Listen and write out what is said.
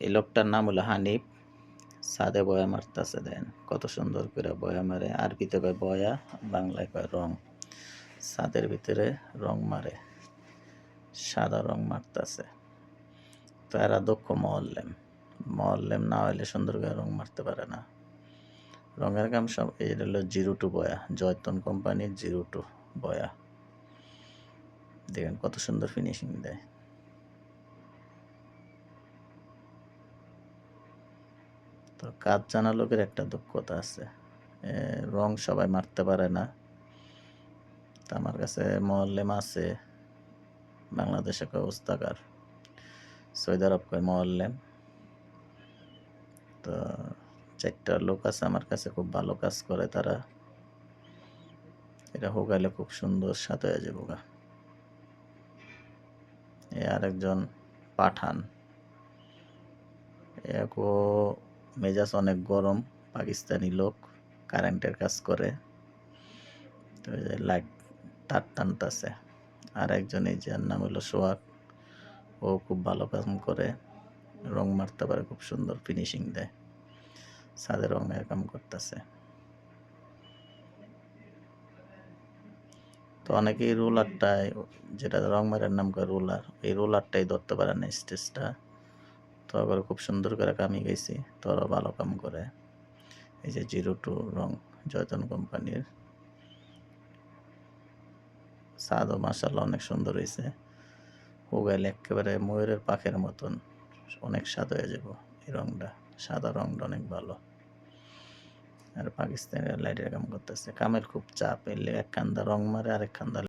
এই লোকটার নাম হলো হানিফ। ছাদে বয়া মারতেছে, দেন কত সুন্দর করে বয়া মারে। আরবিতে কয় বয়া, বাংলায় কয় রং। ছাদের ভিতরে রং মারে, সাদা রং মারতেছে। তো এরা দক্ষ মহল্লেম। মহল্লেম না হইলে সুন্দর করে রং মারতে পারে না। রঙের কাম সব। এই হলো 02 বয়া, জয়তন কোম্পানির 02 বয়া। দেখেন কত সুন্দর ফিনিশিং দেয়। তো কাজ জানা লোকের একটা দক্ষতা আছে, রং সবাই মারতে পারে না। তো আমার কাছে মহল্লেম আছে, বাংলাদেশে কয় ওস্তাকার, সৌদি আরব কয় মহল্লেম। তো 4টা লোক আছে আমার কাছে, খুব ভালো কাজ করে তারা। এটা হোগাইলে খুব সুন্দর সাথে হয়ে যাবো গা। এ আরেকজন পাঠান, একও মেজাজ অনেক গরম, পাকিস্তানি লোক, কারেন্টের কাজ করে। তো লাইট তার টানতেছে। আর একজন এই যার নাম হলো সোহাগ, ও খুব ভালো কাজ করে, রং মারতে পারে, খুব সুন্দর ফিনিশিং দেয়। ছাদে রঙের কাম করতেছে। তো অনেকেই রোলারটাই, যেটা রং মারার নাম করে রোলার, এই রোলারটাই ধরতে পারে না স্টেজটা। তো আবার খুব সুন্দর করে কামি গেছি, তো ওরা ভালো কাম করে। এই যে 02 রং, জয়তন কোম্পানির। ছাদও মাশাআল্লাহ অনেক সুন্দর হয়েছে। হুগাইলে একেবারে ময়ূরের পাখের মতন অনেক স্বাদ হয়ে যাব এই রংটা। সাদা রংটা অনেক ভালো। আর পাকিস্তানের লাইটের কাম করতেছে, কামের খুব চাপ, এলে এক কান্দা রং মারে, আরেক কান্দা